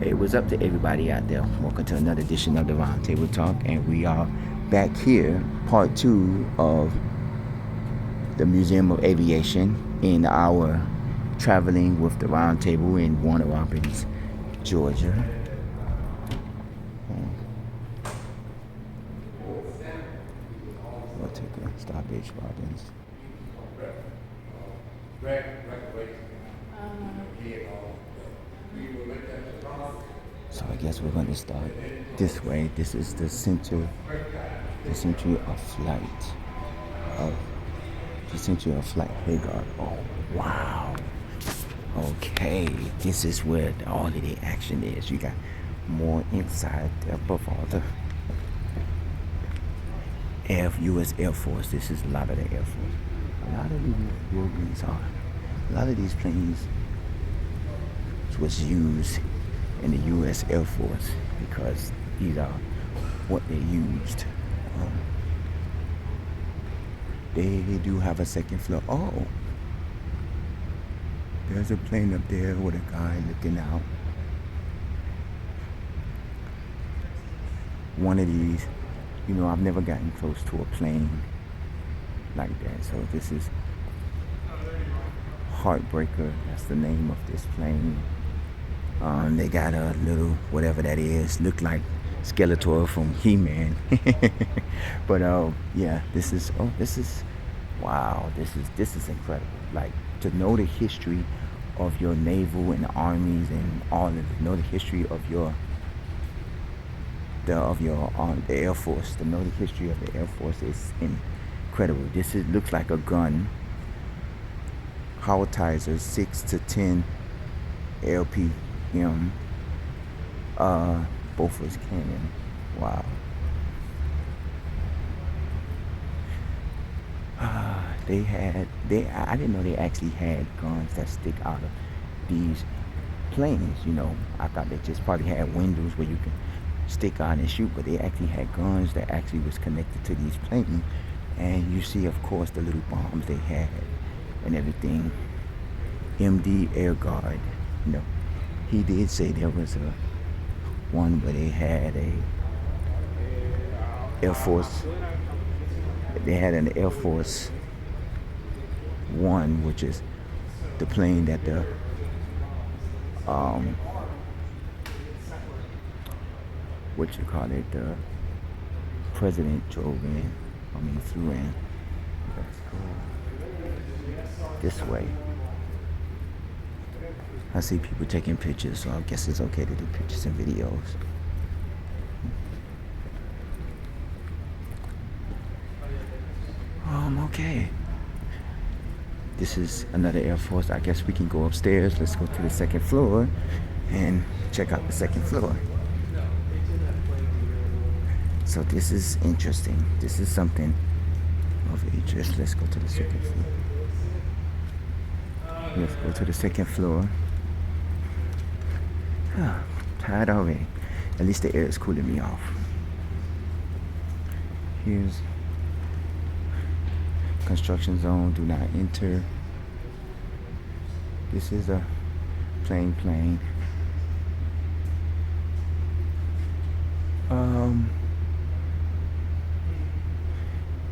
Hey, what's up to everybody out there? Welcome to another edition of the Roundtable Talk, and we are back here, part two of the Museum of Aviation in our traveling with the Roundtable in Warner Robins, Georgia. We'll take a Starbase Robins. So I guess we're going to start this way. This is the center of flight of the center of flight. Hey God, oh wow. Okay, this is where all of the action is. You got more inside above all the U.S. Air Force. This is a lot of the Air Force. A lot of these buildings are, a lot of these planes was used in the U.S. Air Force because these are what they used. They do have a second floor. Oh, there's a plane up there with a guy looking out. One of these, I've never gotten close to a plane like that. So this is Heartbreaker. That's the name of this plane. They got a little whatever that is, look like Skeletor from He-Man. But yeah, this is wow. This is incredible. Like, to know the history of your naval and armies and all of it, know the history of the Air Force. To know the history of the Air Force is incredible. Looks like a gun. Howitzer 6 to 10 LPM. Both was cannon. Wow. I didn't know they actually had guns that stick out of these planes. I thought they just probably had windows where you can stick out and shoot, but they actually had guns that actually was connected to these planes. And you see, of course, the little bombs they had and everything. MD Air Guard, he did say there was one where they had a Air Force. They had an Air Force One, which is the plane that the the president flew in. Let's go this way. I see people taking pictures, so I guess it's okay to do pictures and videos. Okay. This is another Air Force. I guess we can go upstairs. Let's go to the second floor and check out the second floor. So this is interesting. This is something of interest. Let's go to the second floor. Let's go to the second floor. Tired already. At least the air is cooling me off. Here's construction zone. Do not enter. This is a plane.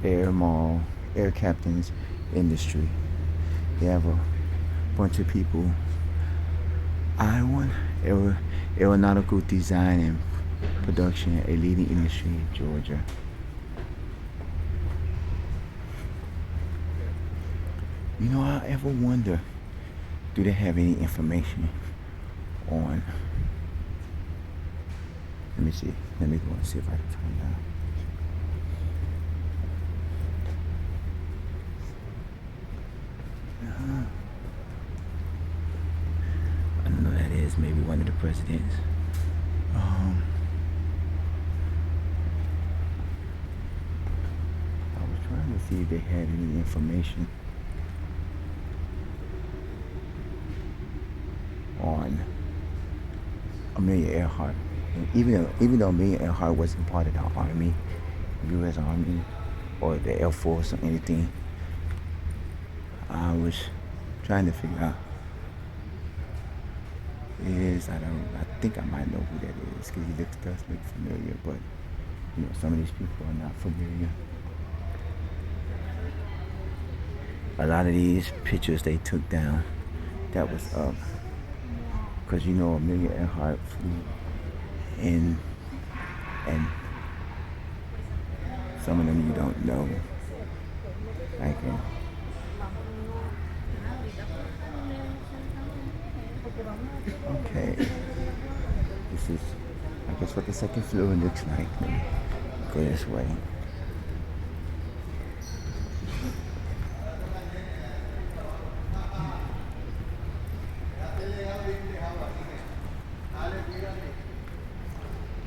Air mall, air captains industry. They have a bunch of people. Aeronautical design and production, a leading industry in Georgia. I ever wonder, do they have any information on? Let me see. Let me go and see if I can find out. I don't know who that is. Maybe one of the presidents. I was trying to see if they had any information on Amelia Earhart. Even though Amelia Earhart wasn't part of the Army, U.S. Army, or the Air Force or anything, I was trying to figure out I think I might know who that is because he does look familiar, but some of these people are not familiar. A lot of these pictures they took down, that was up because Amelia Earhart flew in, and some of them you don't know. Like, okay, this is, I guess, what the second floor looks like. Let me go this way.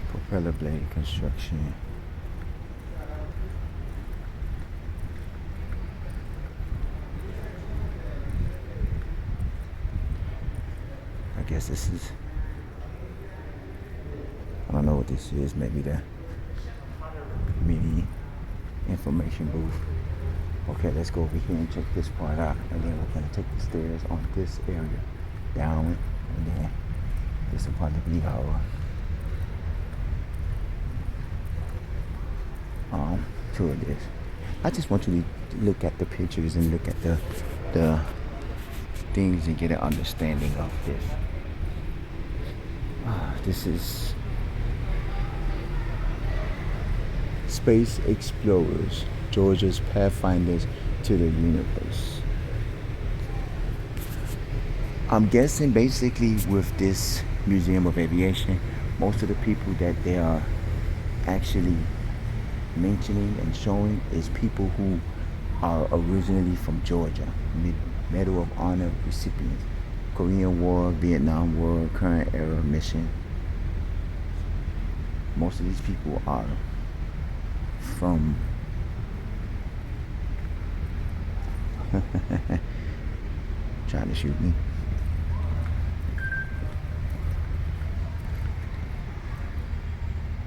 Propeller blade construction. I guess this is, I don't know what this is, maybe the mini information booth. Okay, let's go over here and check this part out, and then we're gonna take the stairs on this area down, and then this will probably be our tour of this. I just want you to look at the pictures and look at the things and get an understanding of this. This is Space Explorers, Georgia's Pathfinders to the Universe. I'm guessing basically with this Museum of Aviation, most of the people that they are actually mentioning and showing is people who are originally from Georgia, Medal of Honor recipients, Korean War, Vietnam War, current era mission. Most of these people are from trying to shoot me.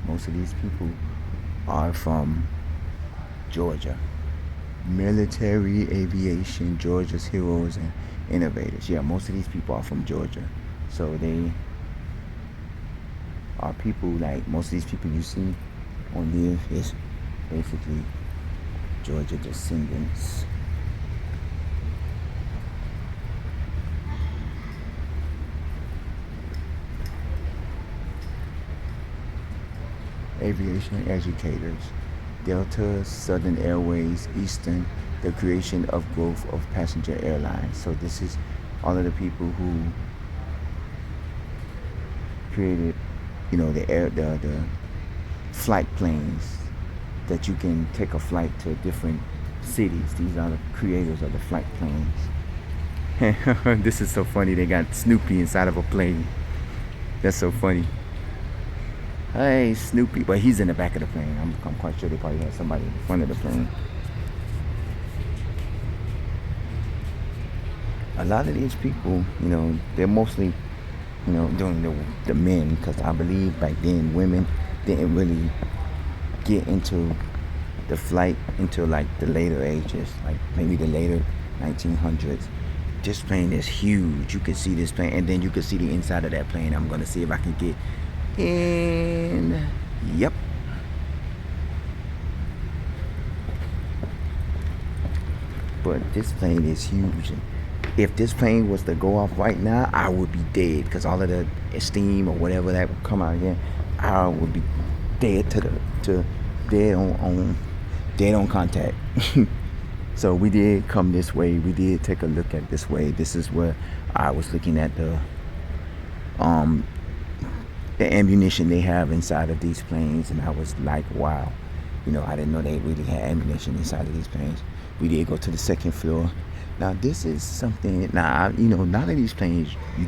Most of these people are from Georgia. Military aviation, Georgia's heroes and innovators. Yeah, most of these people are from Georgia. So they are people like most of these people you see on there is basically Georgia descendants. Aviation educators. Delta, Southern Airways, Eastern, the creation of growth of passenger airlines. So this is all of the people who created, the flight planes that you can take a flight to different cities. These are the creators of the flight planes. This is so funny. They got Snoopy inside of a plane. That's so funny. Hey, Snoopy. But he's in the back of the plane. I'm quite sure they probably had somebody in the front of the plane. A lot of these people, they're mostly, doing the men, because I believe back then women didn't really get into the flight until like the later ages, like maybe the later 1900s. This plane is huge. You can see this plane, and then you can see the inside of that plane. I'm gonna see if I can get in. Yep. But this plane is huge. If this plane was to go off right now, I would be dead, because all of the steam or whatever that would come out again, I would be dead to dead on contact. So we did come this way. We did take a look at this way. This is where I was looking at the ammunition they have inside of these planes, and I was like, wow, I didn't know they really had ammunition inside of these planes. We did go to the second floor. Now this is something. Now none of these planes you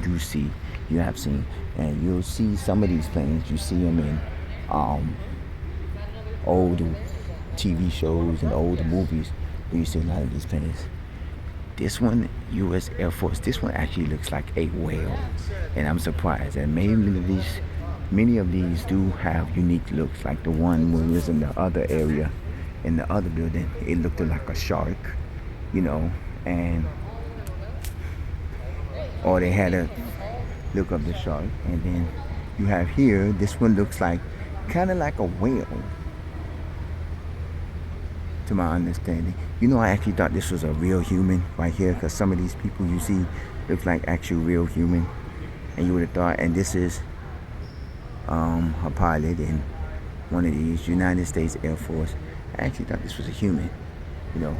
have seen, and you'll see some of these planes. You see them in old TV shows and old movies where you see a lot of these planes. This one, U.S. Air Force. This one actually looks like a whale, and I'm surprised. And many of these do have unique looks. Like the one when we was in the other area, in the other building, it looked like a shark, and or they had a look of the shark, and then you have here, this one looks like kind of like a whale, to my understanding. You know, I actually thought this was a real human right here, because some of these people you see look like actual real human, and you would have thought. And this is a pilot in one of these United States Air Force. I actually thought this was a human, you know.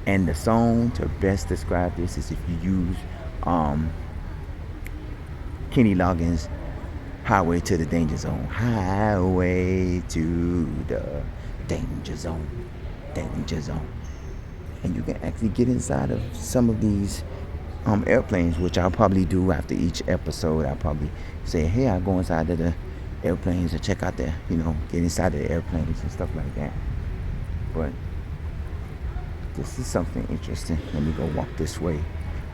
And the song to best describe this is if you use um, Kenny Loggins' Highway to the Danger Zone. Highway to the Danger Zone. Danger Zone. And you can actually get inside of some of these airplanes, which I'll probably do after each episode. I'll probably say, hey, I'll go inside of the airplanes and check out the, get inside of the airplanes and stuff like that. But this is something interesting. Let me go walk this way,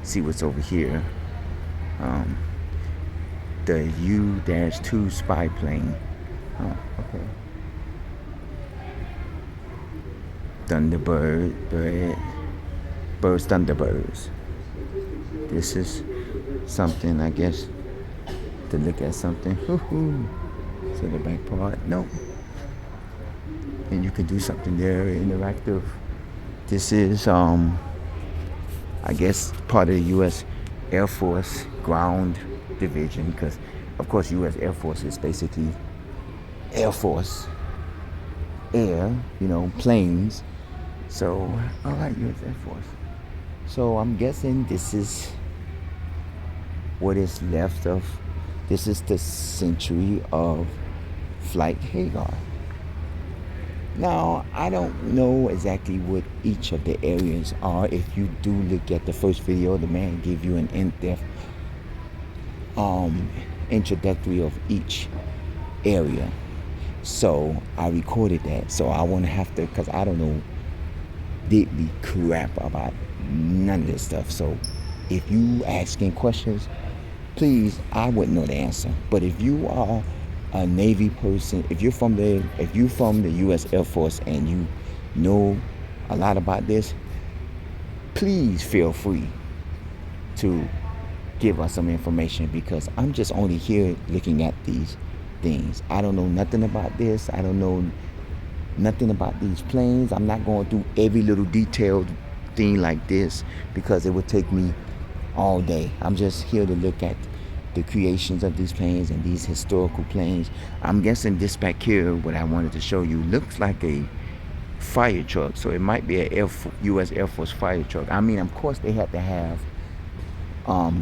see what's over here. The U-2 spy plane. Oh, okay. Thunderbirds. This is something, I guess, to look at something. So the back part, no. And you can do something there, interactive. This is, I guess, part of the U.S. Air Force Ground Division, because, of course, U.S. Air Force is basically Air Force, air, planes. So, all right, U.S. Air Force. So I'm guessing this is what is left of, this is the century of Flight Hagar. Now, I don't know exactly what each of the areas are. If you do look at the first video, the man gave you an in-depth introductory of each area. So I recorded that. So I won't have to, because I don't know diddly crap about none of this stuff. So if you asking questions, please, I wouldn't know the answer. But if you are a Navy person, if you're from the U.S. Air Force and you know a lot about this, please feel free to give us some information, because I'm just only here looking at these things. I don't know nothing about this. I don't know nothing about these planes. I'm not going through every little detailed thing like this, because it would take me all day. I'm just here to look at the creations of these planes and these historical planes. I'm guessing this back here, what I wanted to show you, looks like a fire truck. So it might be a U.S. Air Force fire truck. I mean, of course, they had to have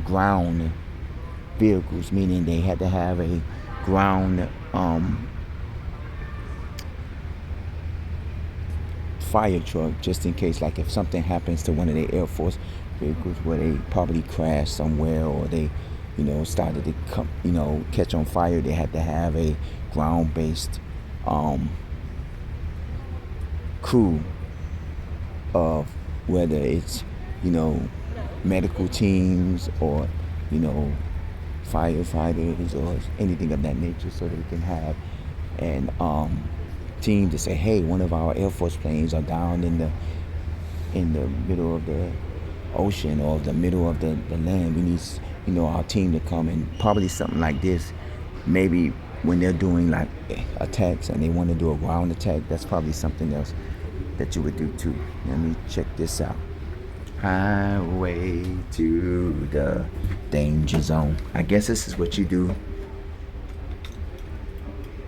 ground vehicles, meaning they had to have a ground fire truck, just in case, like if something happens to one of the Air Force vehicles where they probably crashed somewhere, or they started to come, catch on fire, they had to have a ground-based crew of, whether it's medical teams or firefighters or anything of that nature, so they can have an team to say, hey, one of our Air Force planes are down in the middle of the ocean or the middle of the land. We need our team to come. And probably something like this, maybe when they're doing like attacks and they want to do a ground attack, that's probably something else that you would do too. Let me check this out. Highway to the Danger Zone. I guess this is what you do.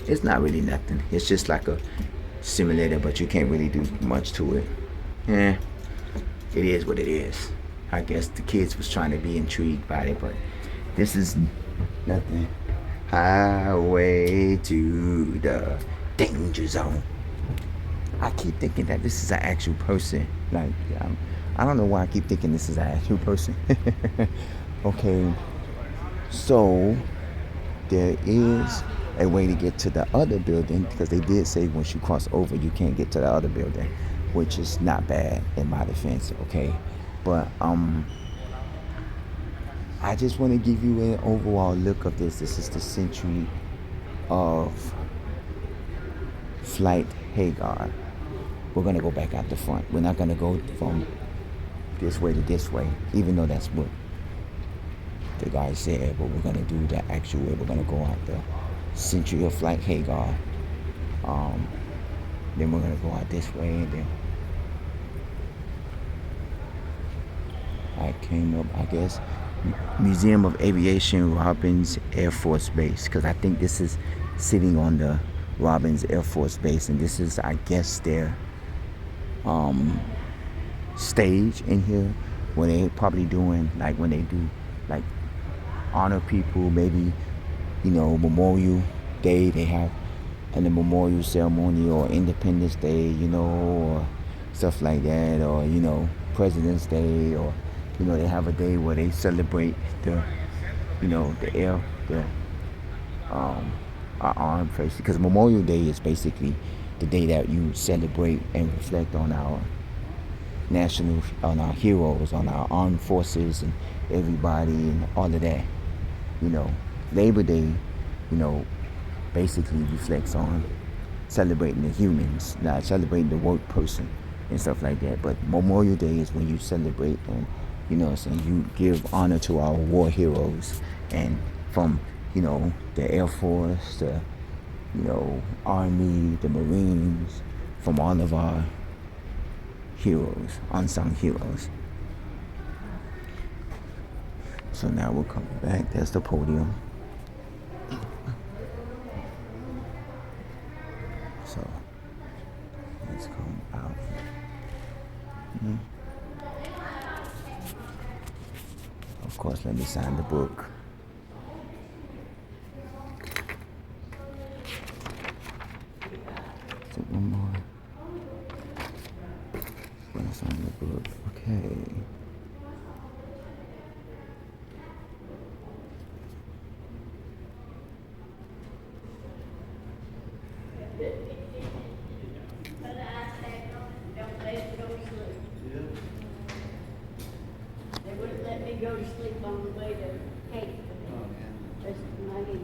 It's not really nothing. It's just like a simulator, but you can't really do much to it. It is what it is. I guess the kids was trying to be intrigued by it, but this is nothing. Highway to the Danger Zone. I keep thinking that this is an actual person. Like, I don't know why I keep thinking this is an actual person. Okay, so there is a way to get to the other building, because they did say once you cross over, you can't get to the other building, which is not bad in my defense, okay? But I just want to give you an overall look of this. This is the century of Flight Hagar. We're going to go back out the front. We're not going to go from this way to this way, even though that's what the guy said, but we're gonna do the actual way. We're gonna go out the Century of Flight Hagar. Um, then we're gonna go out this way, and then I came up, I guess, Museum of Aviation, Robbins Air Force Base, because I think this is sitting on the Robbins Air Force Base, and this is, I guess, their stage in here where they probably doing like when they do like honor people, maybe Memorial Day they have, and the memorial ceremony, or Independence Day, or stuff like that, or President's Day, or they have a day where they celebrate the the air the our armed forces, because Memorial Day is basically the day that you celebrate and reflect on our on our heroes, on our armed forces, and everybody, and all of that. Labor Day, basically reflects on celebrating the humans, not celebrating the work person and stuff like that. But Memorial Day is when you celebrate and so you give honor to our war heroes, and from the Air Force, the Army, the Marines, from all of our heroes, unsung heroes. So now we're coming back. There's the podium. So let's come out. Of course, let me sign the book. So one more. Gonna sign the book. Okay. They wouldn't let me go to sleep on the way to Cape. That's my age.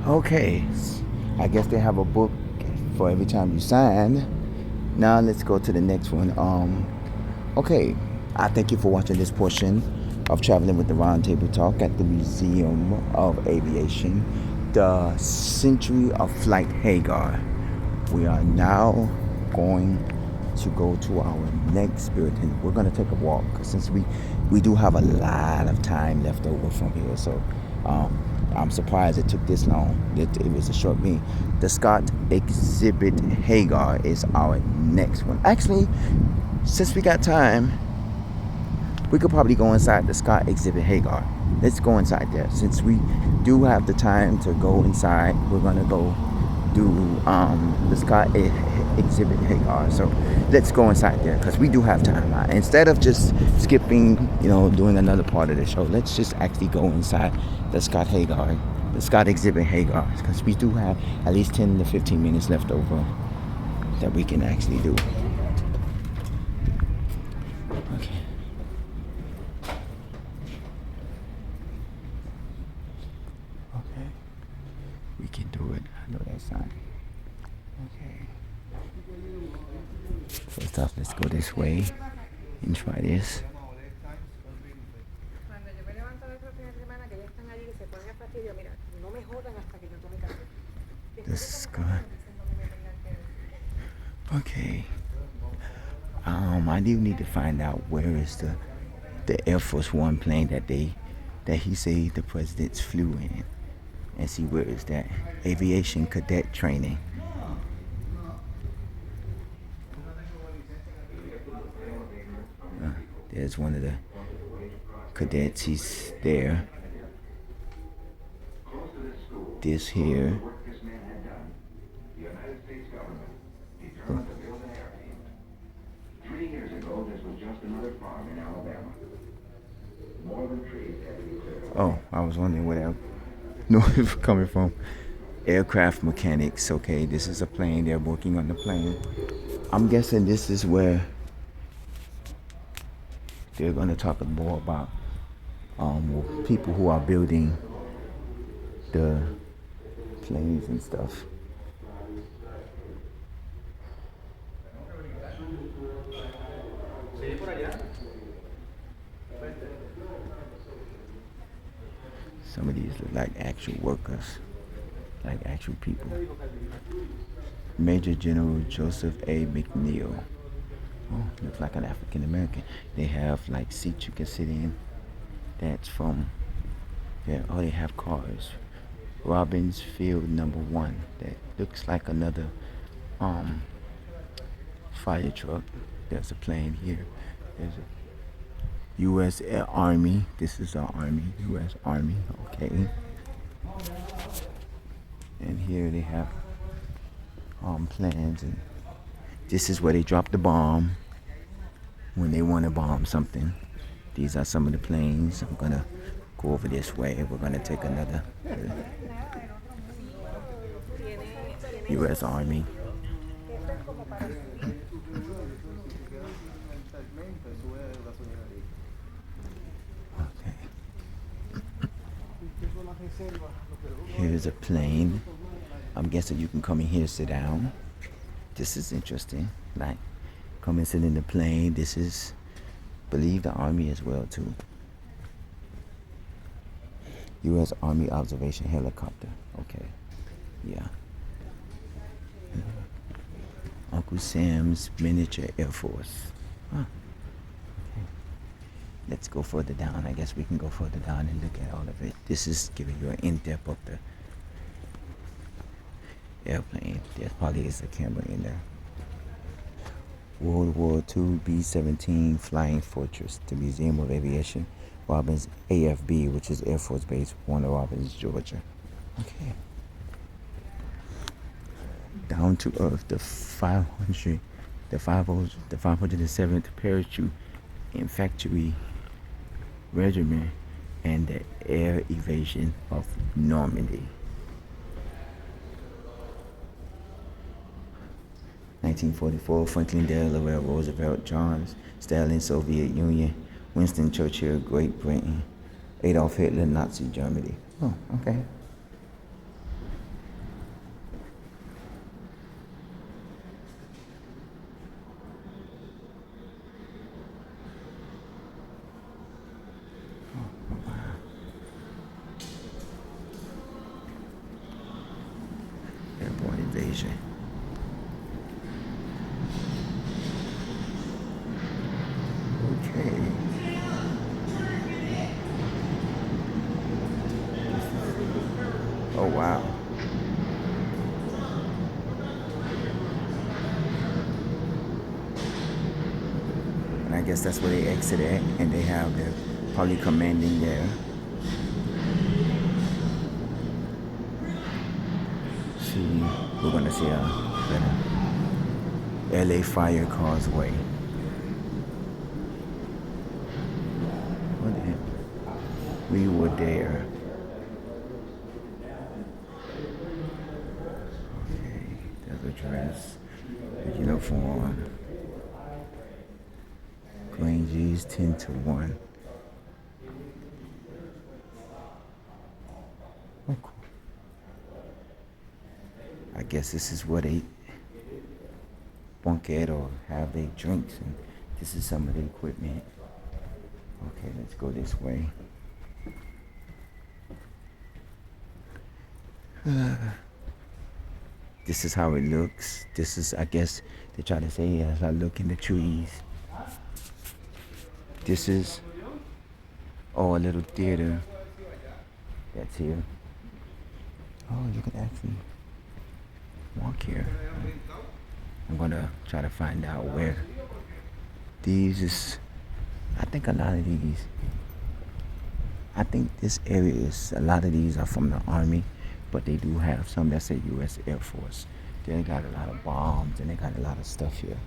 Okay, I guess they have a book for every time you sign. Now let's go to the next one. Okay, I thank you for watching this portion of Traveling with the Roundtable Talk at the Museum of Aviation, the Century of Flight Hagar. We are now going to go to our next building. We're going to take a walk, since we do have a lot of time left over from here. So I'm surprised it took this long. It was a short meeting. The Scott Exhibit Hagar is our next one. Actually, since we got time, we could probably go inside the Scott Exhibit Hagar. Let's go inside there. Since we do have the time to go inside, we're going to go do the Scott Exhibit Hagar. So let's go inside there, because we do have time. Instead of just skipping, doing another part of the show, let's just actually go inside the Scott Exhibit Hagar, because we do have at least 10 to 15 minutes left over that we can actually do. Okay. Okay. We can do it. I know that sign. Okay. First off, let's go this way and try this. This is good. Okay. I do need to find out where is the Air Force One plane that he said the presidents flew in, and see where is that aviation cadet training. There's one of the cadets. He's there. This here. Oh, I was wondering where that No, coming from aircraft mechanics. Okay, this is a plane. They're working on the plane. I'm guessing this is where they're going to talk more about people who are building the planes and stuff. Some of these look like actual workers, like actual people. Major General Joseph A. McNeil. Oh, looks like an African American. They have like seats you can sit in. That's from, yeah, oh, they have cars. Robbins Field number 1. That looks like another um fire truck. There's a plane here. There's a U.S. Army. This is our Army, U.S. Army. Okay. And here they have plans, and this is where they drop the bomb when they want to bomb something. These are some of the planes. I'm gonna go over this way. We're gonna take another U.S. Army. Okay. Here's a plane. I'm guessing you can come in here, sit down. This is interesting. Like, come and sit in the plane. This is, believe the Army as well too. U.S. Army observation helicopter. Okay. Yeah. Uncle Sam's miniature Air Force. Huh. Okay. Let's go further down. I guess we can go further down and look at all of it. This is giving you an in-depth of the airplane. There probably is a camera in there. World War II B-17 Flying Fortress, the Museum of Aviation, Robbins AFB, which is Air Force Base, Warner Robins, Georgia. Okay. Down to Earth, the 507th Parachute Infantry Regiment, and the Air Evasion of Normandy. 1944, Franklin Delaware, Roosevelt, John Stalin, Soviet Union, Winston Churchill, Great Britain, Adolf Hitler, Nazi Germany. Oh, okay. Airborne invasion. Okay. Oh, wow. And I guess that's where they exit at, and they have their probably commanding there. See, we're gonna see a LA Fire Causeway. What the heck? We were there. Okay, there's a dress, a uniform. Green G's 10 to 1. Oh, cool. I guess this is where they bunk at or have their drinks, and this is some of the equipment. Okay, let's go this way. This is how it looks. This is, I guess, they try to say as I look in the trees. This is, oh, a little theater that's here. Oh, you can actually walk here. I'm gonna try to find out where these is. I think a lot of these, I think this area is, a lot of these are from the Army, but they do have some that say U.S. Air Force. They got a lot of bombs and they got a lot of stuff here.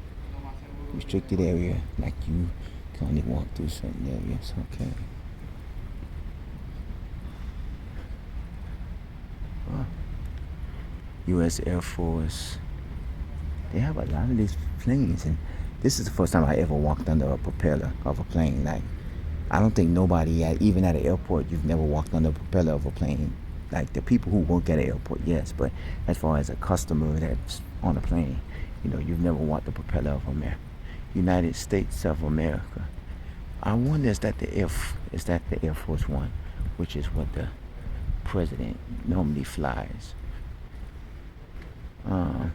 Restricted area, like you can only walk through certain areas. Okay. U.S. Air Force. They have a lot of these planes, and this is the first time I ever walked under a propeller of a plane. Like, I don't think nobody, even at an airport, you've never walked under a propeller of a plane. Like the people who work at an airport, yes, but as far as a customer that's on a plane, you've never walked the propeller of America. United States of America. I wonder is that the Air Force One, which is what the president normally flies. Uh,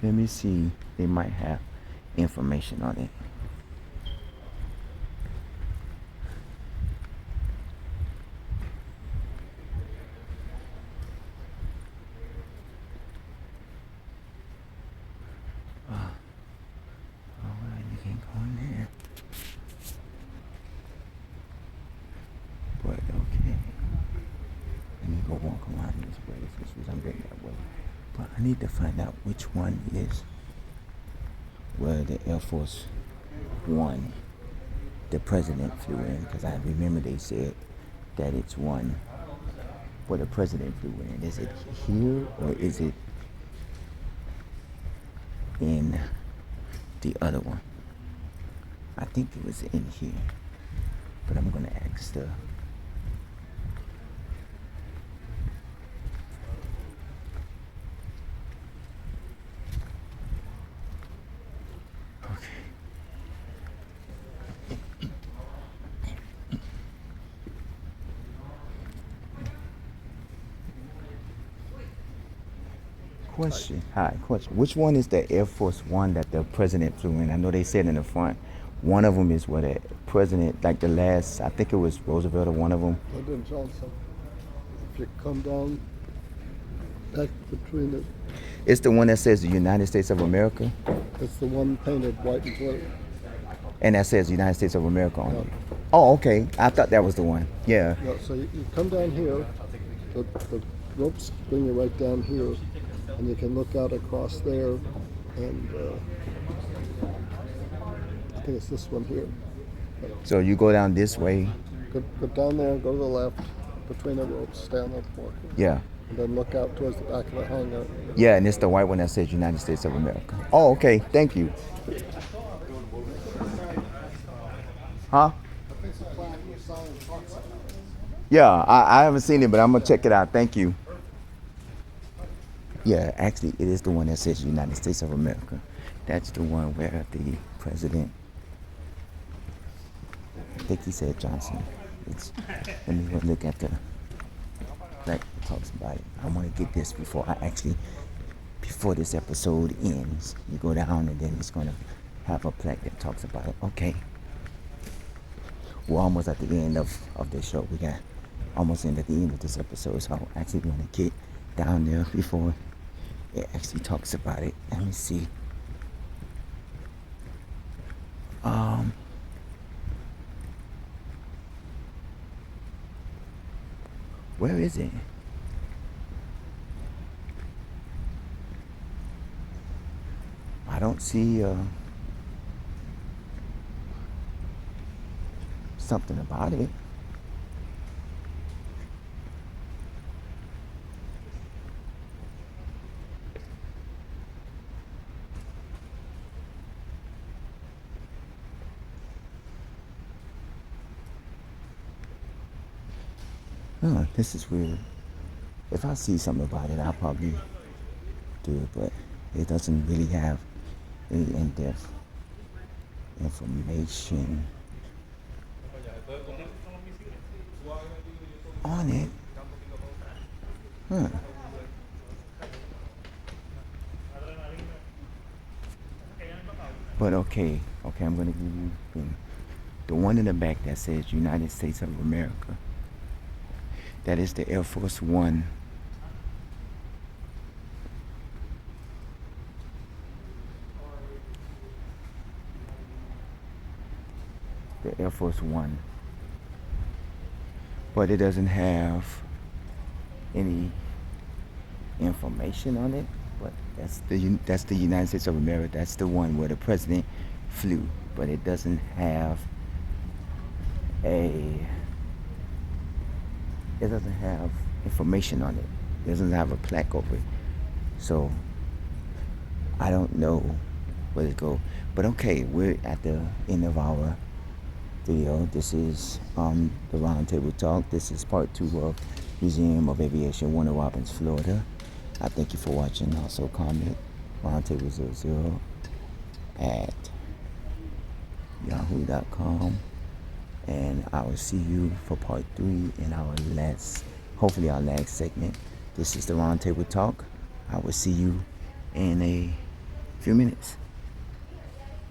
Let me see. They might have information on it. Alright, you can't go in there. But okay. Let me go walk around this way. This I'm getting that way. But I need to find out which one is where the Air Force One, the president flew in, because I remember they said that it's one where the president flew in. Is it here or is it in the other one? I think it was in here, but I'm gonna ask the question. Hi, question. Which one is the Air Force One that the president flew in? I know they said in the front. One of them is where the president, like the last, I think it was Roosevelt or one of them. Lyndon Johnson. If you come down back between it, It's the one that says the United States of America, it's the one painted white and blue. and that says United States of America on Yeah. it. Oh, okay. I thought that was the one. Yeah. Yeah, so you come down here, the ropes bring you right down here, and you can look out across there, and I think it's this one here. So you go down this way. Go down there, go to the left, between the ropes, stay on that floor, Yeah. and then look out towards the back of the hangar. Yeah, and it's the white one that says United States of America. Oh, okay. Thank you. Huh? Yeah, I haven't seen it, but I'm gonna check it out. Thank you. Yeah, actually, it is the one that says United States of America. That's the one where the president, I think he said Johnson. Let me go look at the plaque that talks about it. I want to get this before this episode ends. You go down and then it's going to have a plaque that talks about it. Okay. We're almost at the end of this show. We got almost at the end of this episode, so I actually want to get down there before it actually talks about it. Let me see. Where is it? I don't see something about it. Huh, this is weird. If I see something about it, I'll probably do it, but it doesn't really have any in-depth information on it. Huh. But okay, I'm gonna give you the one in the back that says United States of America. That is the Air Force One. The Air Force One. But it doesn't have any information on it. But that's the United States of America. That's the one where the president flew. But it doesn't have information on it. doesn't have a plaque over it. So I don't know where to go. But okay, we're at the end of our video. This is the Roundtable Talk. This is part 2 of Museum of Aviation, Warner Robins, Florida. I thank you for watching. Also comment roundtable00 at yahoo.com. And I will see you for part 3 in our hopefully our last segment. This is the Roundtable Talk. I will see you in a few minutes.